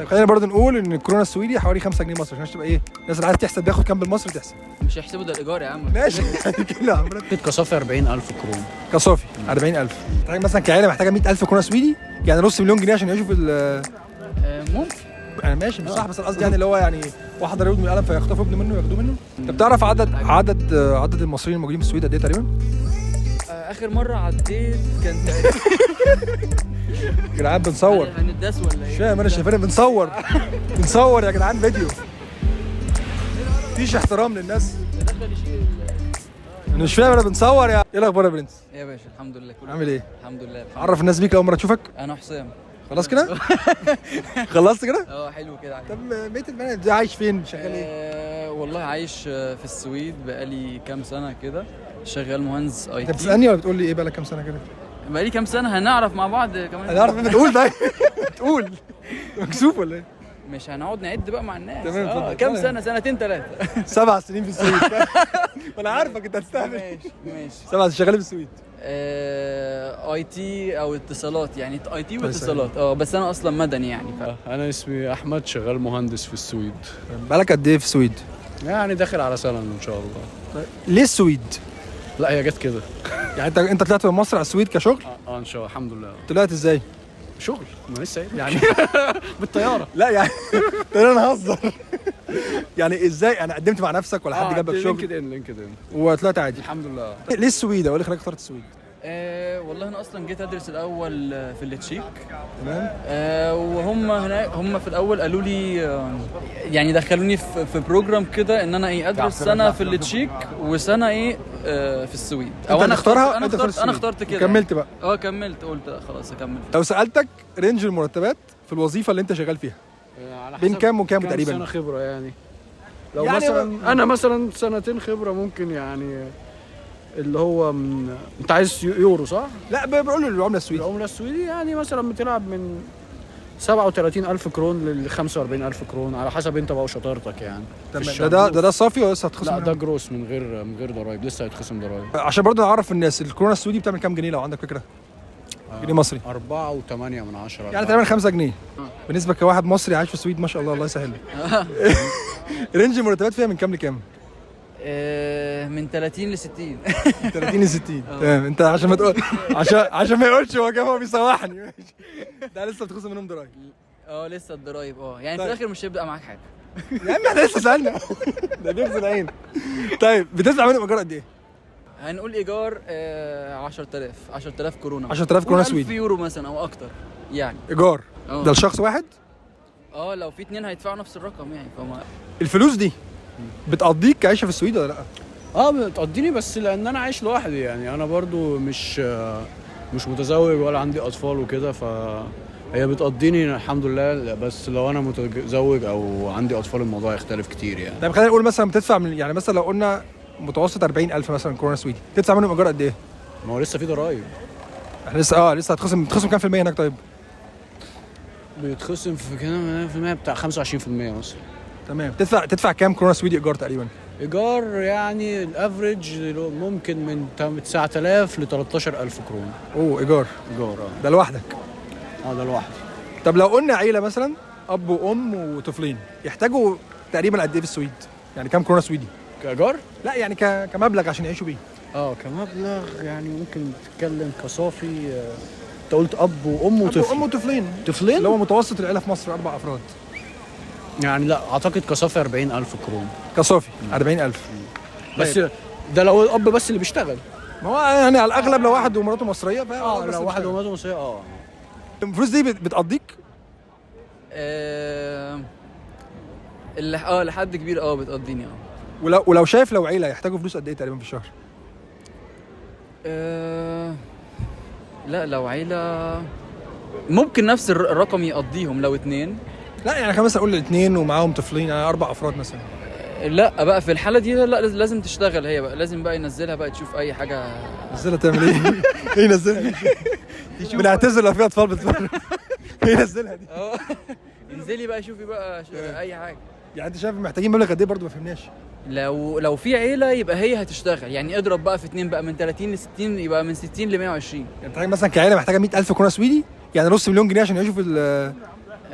طيب خلينا برضه نقول ان الكورونا السويدي حوالي 5 جنيه مصري عشان تبقى ايه الناس اللي عايزه تحسب بياخد كام بالمصري تحسب. مش هيحسبوا ده الايجار يا عم. ماشي يعني كده يا عم كصافي 40,000 كرون. كصافي 40,000. محتاج مثلا كعيله محتاجه 100,000 كورونا سويدي يعني نص مليون جنيه عشان يعيشوا في ممكن. انا ماشي مش صح بس القصد يعني اللي هو يعني واحد يولد من القلم فيخطفوا ابنه منه وياخدوه منه. طب تعرف عدد المصريين الموجودين في السويد قد ايه تقريبا؟ اخر مره عديت كان يا جدعان بنصور هنداس ولا مش ايه؟ فاهم انا شايفين بنصور يا جدعان فيديو. مفيش احترام للناس. انا مش فاهم انا بنصور يا ايه الاخبار يا برنس؟ يا باشا الحمد لله كله عامل ايه؟ الحمد لله. عرف الناس بيك اول مره تشوفك. انا حسام. خلاص كده؟ خلصت كده؟ حلو كده عليك. طب بيت البنات ده عايش فين؟ شغال ايه؟ والله عايش في السويد بقالي كام سنه كده، شغال مهندس اي انت تي. بتسالني ولا بتقول لي ايه بقالك كام سنه كده؟ بقالي كام سنه هنعرف مع بعض كمان. انا عارف انت بتقول ده تقول مكسوف ولا ايه؟ مش هنقعد نعد بقى مع الناس. تمام، اتفضل. كام سنه؟ سنتين ثلاثه. 7 سنين في السويد. وانا عارفك انت هتستهبل. ماشي 7 شغال في السويد. اي تي او اتصالات، يعني اي تي واتصالات. بس انا اصلا مدني يعني انا اسمي احمد، شغال مهندس في السويد. بقالك قد ايه في السويد؟ يعني داخل على سنه ان شاء الله. ليه السويد؟ لا هي جت كده. يعني انت طلعت من مصر على السويد كشغل؟ ان شاء الله الحمد لله. طلعت ازاي؟ شغل ما لسه يعني بالطياره. لا يعني انا هزر. يعني ازاي انا قدمت مع نفسك ولا حد جابك شغل؟ لينكد ان وطلعت عادي. الحمد لله. ليه السويد؟ ولا خليك اخترت السويد؟ والله انا اصلا جيت ادرس الاول في التشيك. تمام. وهم هناك هم في الاول قالوا لي يعني دخلوني في بروجرام كده ان انا ادرس سنه في التشيك وسنه في السويد. او انا اختارها. انا اخترت كده. كملت بقى. كملت قلت خلاص اكمل. لو سالتك رينج المرتبات في الوظيفه اللي انت شغال فيها بين كام وكام تقريبا؟ سنه خبره يعني. لو يعني مثلا انا مثلا سنتين خبره ممكن يعني اللي هو انت عايز يورو صح؟ لا بقول له العمله السويدي. العمله السويدي يعني مثلا بتلعب من 37,000 كرون ل 45,000 كرون على حسب انت بقى وشطارتك يعني. تمام. ده صافي ولا لسه هتخصم؟ لا ده جروس من غير ضرايب، لسه هيتخصم ضرايب. عشان برضه نعرف الناس الكورونا السويدي بتعمل كام جنيه لو عندك فكره؟ جنيه مصري 4.8 يعني تقريبا 5 جنيه. بالنسبه كواحد مصري عايش في السويد ما شاء الله الله يسهل. رينج المرتبات فيها من كام لكام؟ من 30 ل 60. 30 ل 60. تمام. انت عشان ما تقول عشان ما يقولش هو جاب هو بيسوحني. ماشي. ده لسه بتخصم منهم ضرايب. لسه الضرايب يعني طيب. في الاخر مش هيبقى معاك حاجه. يا عم احنا لسه سالنا. ده بيغزي العين. طيب بتدفع منهم ايجار قد ايه؟ هنقول ايجار 10,000 كورونا. 10,000 كورونا 1000 سويدي يورو مثلا او اكتر يعني. ايجار. ده لشخص واحد؟ لو في 2 هيدفعوا نفس الرقم يعني فما. الفلوس دي بتقضيك كعيشه في السويد ولا لا؟ بتقضيني بس لان انا عايش لوحدي يعني. انا برضو مش متزوج ولا عندي اطفال وكده، فهي بتقضيني الحمد لله. بس لو انا متزوج او عندي اطفال الموضوع يختلف كتير يعني. طيب خلينا نقول مثلا بتدفع من يعني مثلا لو قلنا متوسط 40,000 مثلا كورونا سويدي تدفع منهم ايجار قد ايه؟ ما هو لسه في ضرايب. احنا لسه هتخصم كام في المية هناك طيب؟ بيتخصم في كام في المية؟ بتاع 25% مثلا. تمام. تدفع كام كورونا سويدي ايجار تقريبا؟ ايجار يعني الافريج ممكن من 9,000 ل 13,000 كرون. ايجار ده لوحدك؟ ده لوحدي. طب لو قلنا عيله مثلا اب وام وطفلين يحتاجوا تقريبا قد ايه في السويد؟ يعني كام كورونا سويدي؟ كايجار؟ لا يعني كمبلغ عشان يعيشوا بيه. كمبلغ يعني ممكن تتكلم كصافي. انت قلت اب وام وطفل. اب وام وطفلين اللي هو متوسط العيله في مصر 4 افراد يعني. لا اعتقد كصافي 40,000 كرون كصافي. 40,000 بس طيب. ده لو الاب بس اللي بيشتغل. ما هو يعني على الاغلب لو واحد ومراته مصريه لو واحد ومراته مصريه الفلوس دي بتقضيك؟ لحد كبير بتقضيني ولو شايف لو عيله يحتاجوا فلوس قد ايه تقريبا في الشهر؟ لا لو عيله ممكن نفس الرقم يقضيهم لو 2. لا يعني خلينا مثلا نقول 2 ومعاهم طفلين يعني 4 افراد مثلا. لا بقى في الحاله دي لا لازم تشتغل هي بقى، لازم بقى ينزلها بقى تشوف اي حاجه. نزلها تعمل ايه؟ ايه نزلها؟ بنعتذر لو في اطفال بتتفرج. ايه نزلها دي؟ انزلي بقى شوفي بقى اي حاجه. يعني انت شايف محتاجين مبلغ قد ايه برضه ما فهمناش؟ لو في عيله يبقى هي هتشتغل يعني. اضرب بقى في 2 بقى من 30 ل 60 يبقى من 60 ل 120. يعني انت مثلا كعيله محتاجه 100,000 كورونا سويدي يعني نص مليون جنيه عشان يعيشوا في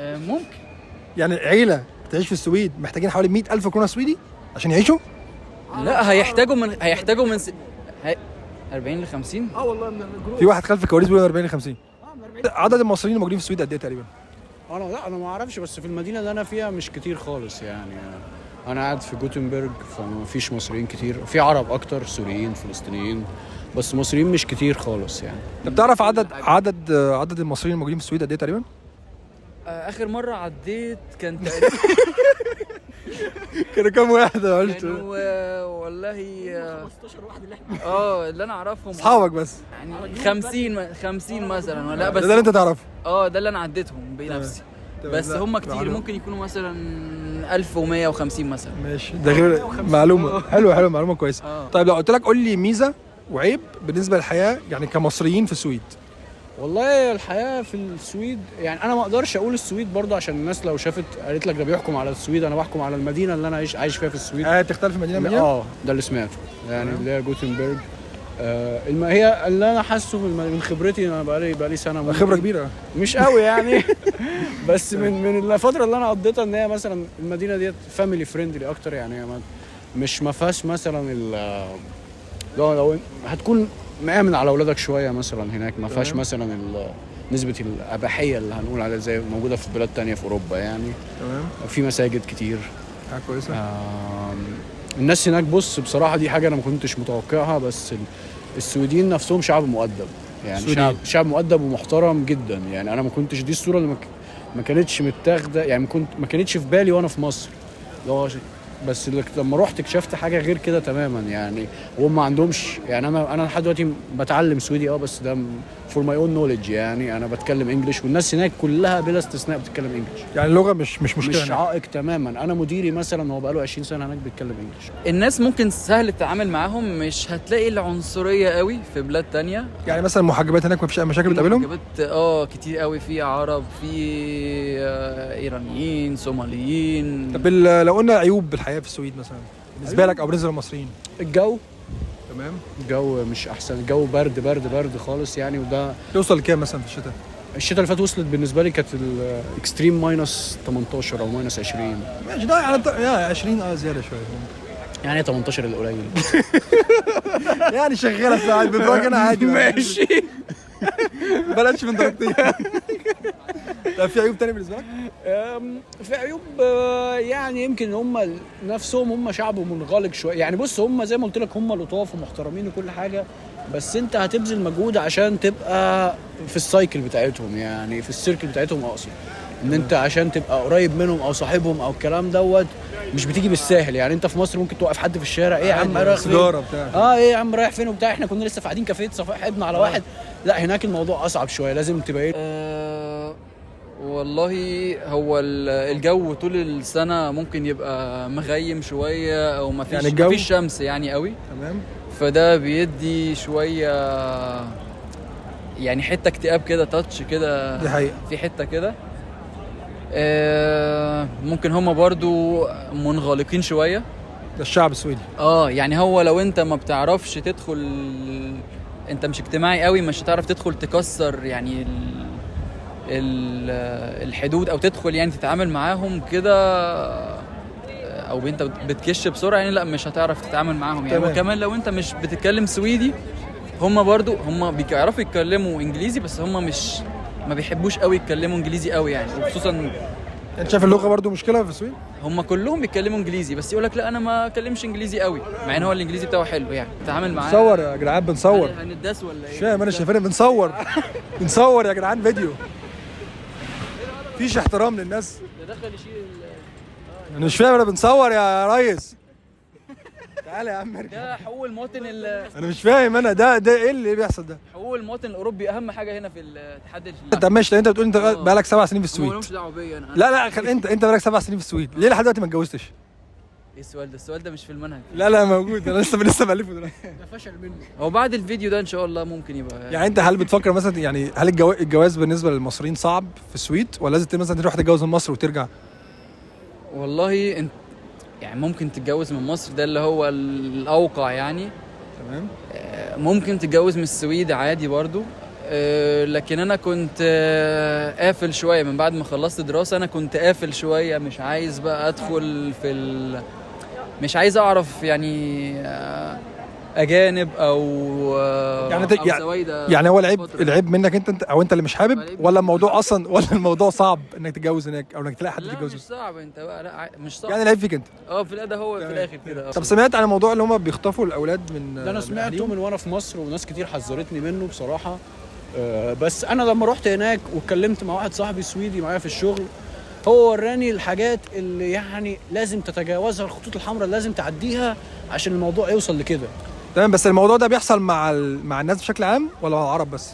ممكن يعني عيله بتعيش في السويد محتاجين حوالي 100,000 كرونه سويدي عشان يعيشوا؟ لا هيحتاجوا من 40 ل 50. والله من الجروب. في واحد خلف الكواليس بيقول 40 ل 50. عدد المصريين الموجودين في السويد قد ايه تقريبا؟ انا ما اعرفش، بس في المدينه اللي انا فيها مش كتير خالص يعني. انا قاعد في جوتنبرج، فما فيش مصريين كتير، في عرب اكتر، سوريين، فلسطينيين، بس مصريين مش كتير خالص يعني. انت بتعرف عدد المصريين الموجودين في السويد قد ايه تقريبا؟ اخر مره عديت كان تقريبا كانوا كام واحد يا قلت؟ كانوا والله 15 واحد اللي احنا اللي انا اعرفهم اصحابك بس يعني 50 مثلا ولا بس ده اللي انت تعرفه؟ ده اللي انا عديتهم بنفسي. بس لا، هم كتير، معلومة. ممكن يكونوا مثلا 1150 مثلا. ماشي، ده غير معلومه حلوه معلومه كويسه. طيب لو قلت لك قول لي ميزه وعيب بالنسبه للحياه يعني كمصريين في السويد. والله الحياه في السويد يعني انا ما اقدرش اقول السويد برضه، عشان الناس لو شافت قالت لك ده بيحكم على السويد، انا بحكم على المدينه اللي انا عايش فيها في السويد. تختلف مدينه ده اللي سمعته يعني، اللي هي جوتنبرج. هي اللي انا حاسه من خبرتي، انا بقالي سنه خبره كبيره مش قوي يعني بس من الفتره اللي انا قضيتها ان هي مثلا المدينه ديت فاميلي فريندلي اكتر يعني. ما فيهاش مثلا لو هتكون مآمن على اولادك شويه مثلا هناك، ما فيهاش مثلا نسبه الاباحيه اللي هنقول عليها زي موجوده في بلاد تانية في اوروبا يعني. تمام. في مساجد كتير. حاجه كويسه. الناس هناك بص بصراحه دي حاجه انا ما كنتش متوقعها، بس السويديين نفسهم شعب مؤدب يعني، شعب مؤدب ومحترم جدا يعني. انا ما كنتش دي الصوره اللي ما كانتش متاخده يعني، ما كانتش في بالي وانا في مصر. بس لما رحت اكتشفت حاجه غير كده تماما يعني. وهم ما عندهمش يعني، انا لحد دلوقتي بتعلم سويدي بس ده فور ماي اون نوليدج يعني. انا بتكلم انجلش، والناس هناك كلها بلا استثناء بتتكلم انجلش يعني اللغه مش مشكله، مش عائق تماما. انا مديري مثلا هو بقاله 20 سنه هناك بيتكلم انجلش. الناس ممكن سهل التعامل معاهم، مش هتلاقي العنصريه قوي في بلاد تانية يعني. مثلا المحجبات هناك مفيش اي مشاكل بتقابلهم؟ محجبات كتير قوي، في عرب، في ايرانيين، صوماليين. طب لو قلنا عيوب بالحياه في السويد مثلا بالنسبه لك او بالنسبه للمصريين؟ الجو تمام. الجو مش احسن، الجو برد خالص يعني. وده توصل لكام مثلا في الشتاء؟ الشتاء اللي فات وصلت بالنسبه لي كانت الاكستريم ماينس 18 او ماينس 20. ماشي، ده يعني 20 زياده شويه يعني 18 القليل يعني شغاله ساعات بفرق عادي ماشي بلاش من درجتين. طب في عيوب تاني بالنسبه لك؟ في عيوب يعني يمكن هم نفسهم هم شعب منغلق شويه يعني. بص هم زي ما قلت لك هم لطاف ومحترمين وكل حاجه، بس انت هتبذل مجهود عشان تبقى في السايكل بتاعتهم يعني، في السيركل بتاعتهم اقصد. ان انت عشان تبقى قريب منهم او صاحبهم او الكلام دوت مش بتيجي بالساهل يعني. انت في مصر ممكن توقف حد في الشارع، ايه يا عم رايح فين؟ ايه يا عم رايح فين وبتاع، احنا كنا لسه قاعدين كافيه صاحبنا على واحد. لا هناك الموضوع اصعب شويه، لازم تبقى والله هو الجو طول السنه ممكن يبقى مغيم شويه او ما فيش يعني شمس يعني قوي. تمام. فده بيدي شويه يعني حته اكتئاب كده، تاتش كده. دي حقيقه في حته كده. ممكن هم برضو منغلقين شويه، ده الشعب السويدي. يعني هو لو انت ما بتعرفش تدخل، انت مش اجتماعي قوي، مش هتعرف تدخل تكسر يعني الحدود او تدخل يعني تتعامل معاهم كده، او انت بتكش بسرعه يعني. لا مش هتعرف تتعامل معاهم يعني. وكمان لو انت مش بتتكلم سويدي، هم برضو بيعرفوا يتكلموا انجليزي، بس هم ما بيحبوش قوي يتكلموا انجليزي قوي يعني. وخصوصا انت شايف اللغه برضو مشكله في السويد؟ هم كلهم بيتكلموا انجليزي، بس يقول لك لا انا ما اتكلمش انجليزي قوي، مع ان هو الانجليزي بتاعه حلو يعني. تتعامل معاه. بنصور يا جدعان، بنصور. هنداس ولا ايه؟ مش فاهم انا، شايفين بنصور يا جدعان فيديو. مفيش احترام للناس. ده دخل يشيل انا مش فاهم، انا بنصور يا ريس. تعالى يا عم ارجع. ده حقوق المواطن انا مش فاهم انا ده ايه اللي بيحصل ده؟ حقوق المواطن الاوروبي اهم حاجه هنا في الاتحاد. انت ماشي، انت بتقول انت بقالك 7 سنين في السويد. ما لهمش دعوه بيا انا. لا انت بقالك 7 سنين في السويد، ليه لحد دلوقتي ما اتجوزتش؟ ايه السؤال ده؟ السؤال ده مش في المنهج. لا موجود، انا لسه مألفه دلوقتي. ده فشل منه. هو بعد الفيديو ده ان شاء الله ممكن يبقى يعني انت هل بتفكر مثلا يعني هل الجواز بالنسبه للمصريين صعب في السويد، ولا لازم مثلا تروح تتجوز من مصر وترجع؟ والله انت يعني ممكن تتجوز من مصر، ده اللي هو الاوقع يعني. تمام. ممكن تتجوز من السويد عادي برضو. لكن انا كنت قافل شويه من بعد ما خلصت دراسه. انا كنت قافل شويه، مش عايز بقى ادخل مش عايز اعرف يعني اجانب او يعني أو سويدة. يعني هو العيب منك انت او انت اللي مش حابب، ولا الموضوع اصلا، ولا الموضوع صعب انك تتجوز هناك او انك تلاقي حد لا تتجوز؟ مش صعب انت بقى، لا مش صعب يعني العيب فيك انت. في الأداء هو في الاخر كده. طب سمعت عن الموضوع اللي هم بيخطفوا الاولاد من ده انا سمعته أهاليهم؟ من وانا في مصر، وناس كتير حذرتني منه بصراحه. بس انا لما رحت هناك واتكلمت مع واحد صاحبي سويدي معايا في الشغل، هو وراني الحاجات اللي يعني لازم تتجاوزها، الخطوط الحمراء اللي لازم تعديها عشان الموضوع يوصل لكده. تمام. بس الموضوع ده بيحصل مع الناس بشكل عام ولا مع العرب بس؟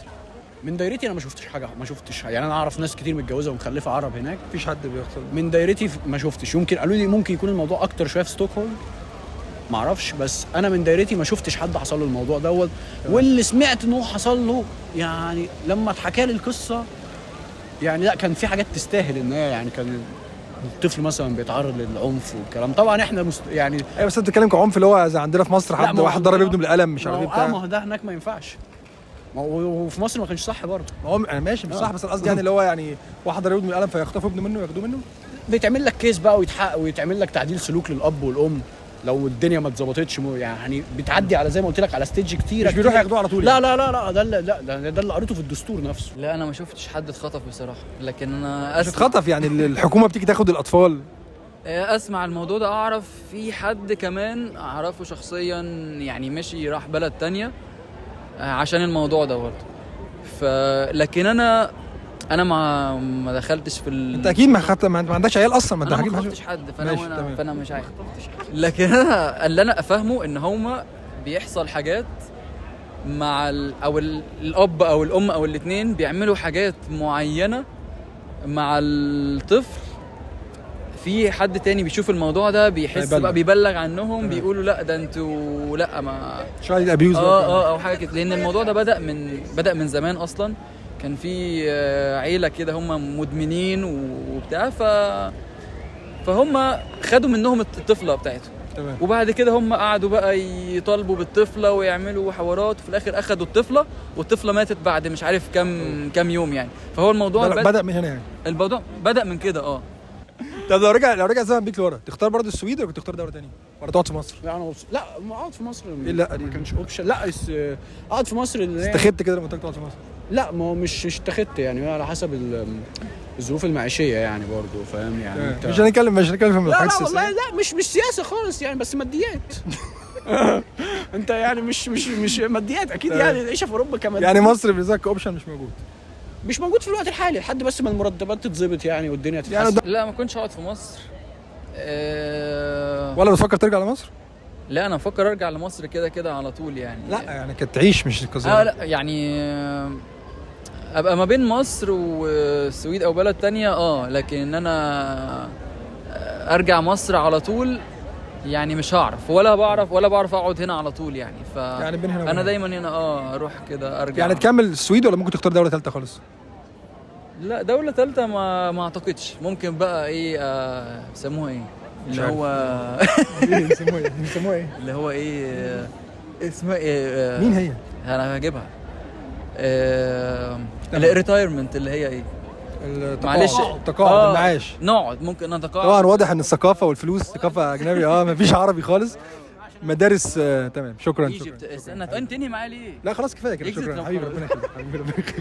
من دايرتي انا ما شفتش حاجه، يعني انا اعرف ناس كتير متجوزه ومخلفه عرب هناك. مفيش حد بيحصل. من دايرتي ما شفتش. يمكن قالوا لي ممكن يكون الموضوع اكتر شويه في ستوكهولم، ما اعرفش، بس انا من دايرتي ما شفتش حد حصل له الموضوع دوت. واللي سمعت انه حصل له، يعني لما اتحكى لي القصه، يعني لا كان في حاجات تستاهل ان هي يعني كان الطفل مثلا بيتعرض للعنف والكلام. طبعا احنا يعني ايوه بس انت بتتكلم كعنف اللي هو زي عندنا في مصر، لا، حد واحد ضرب ابنه بالقلم مش عارف ايه بتاع. ما هو ده هناك ما ينفعش، وفي مصر ما كانش صح برضه. ما هو انا ماشي مش صح، بس القصد يعني اللي هو يعني واحد ضرب ابنه بالقلم فيخطفوا ابنه منه وياخدوه منه. بيتعمل لك كيس بقى ويتحقق ويتعمل لك تعديل سلوك للاب والام لو الدنيا ما اتظبطتش، يعني بتعدي على زي ما قلت لك على ستيج كتير. مش بيروحوا ياخدوه على طول لا يعني. لا لا لا ده اللي قريته في الدستور نفسه. لا انا ما شفتش حد اتخطف بصراحه، لكن انا مش اتخطف يعني الحكومه بتيجي تاخد الاطفال. اسمع الموضوع ده. اعرف في حد كمان اعرفه شخصيا يعني مشي راح بلد تانية عشان الموضوع ده برضه. لكن انا ما دخلتش في انت اكيد ما عندكش عيال اصلا، ما انت انا اكيد ما خطفتش حد، فانا مش عارف. لكن اللي انا افهمه ان هما بيحصل حاجات مع الاب او الام او الاثنين بيعملوا حاجات معينه مع الطفل. في حد تاني بيشوف الموضوع ده بيحس بقى بيبلغ عنهم، بيقولوا لا ده انتوا لا ما شايل ابيوز او حاجه كده. لان الموضوع ده بدأ من زمان اصلا. كان في عيله كده هم مدمنين وبتاع، فهم خدوا منهم الطفله بتاعتهم. تمام. وبعد كده هم قعدوا بقى يطالبوا بالطفله ويعملوا حوارات، وفي الاخر اخدوا الطفله، والطفله ماتت بعد مش عارف كام يوم يعني. فهو الموضوع بدأ من هنا يعني. الموضوع بدأ من كده. طب لو رجع زمن بيك لورا، تختار برضه السويد ولا كنت تختار دوله ثانيه ولا تقعد في مصر؟ لا انا لا ما اقعد في مصر. لا ما كانش اوبشن. لا اقعد في مصر استخدت كده لما تقعد في مصر؟ لا ما هو مش اتخذت يعني، على حسب الظروف المعيشيه يعني برضه، فاهم يعني. مش هنتكلم في لا الحاجات والله لا مش سياسه خالص يعني، بس ماديات. انت يعني مش ماديات اكيد يعني. العيشه في اوروبا كمان يعني مصر بالنسبه لك اوبشن مش موجود في الوقت الحالي لحد بس ما المرتبات تتظبط يعني والدنيا تتحسن يعني. لا ما كنتش اقعد في مصر. ولا بتفكر ترجع لمصر؟ لا انا بفكر ارجع لمصر كده على طول يعني. لا يعني كنت تعيش مش كزيارة. لا يعني ابقى ما بين مصر والسويد او بلد تانية لكن انا ارجع مصر على طول يعني مش هعرف، ولا بعرف اقعد هنا على طول يعني. يعني بين هنا انا دايما هنا اروح كده ارجع. يعني تكمل السويد ولا ممكن تختار دوله ثالثه خالص؟ لا دولة ثالثة ما اعتقدش. ممكن بقى ايه بيسموها ايه اللي هو بيسموها ايه اللي هو ايه اسمها ايه مين هي؟ انا هجيبها. الريتايرمنت اللي هي ايه، معلش التقاعد المعاش. نقعد ممكن نتقاعد. طبعا واضح ان الثقافه والفلوس ثقافه اجنبي. مفيش عربي خالص. مدارس تمام. شكرا. استنى انت تنهي معايا ليه؟ لا خلاص كفايه كده. شكرا حبيبي، ربنا يخليك.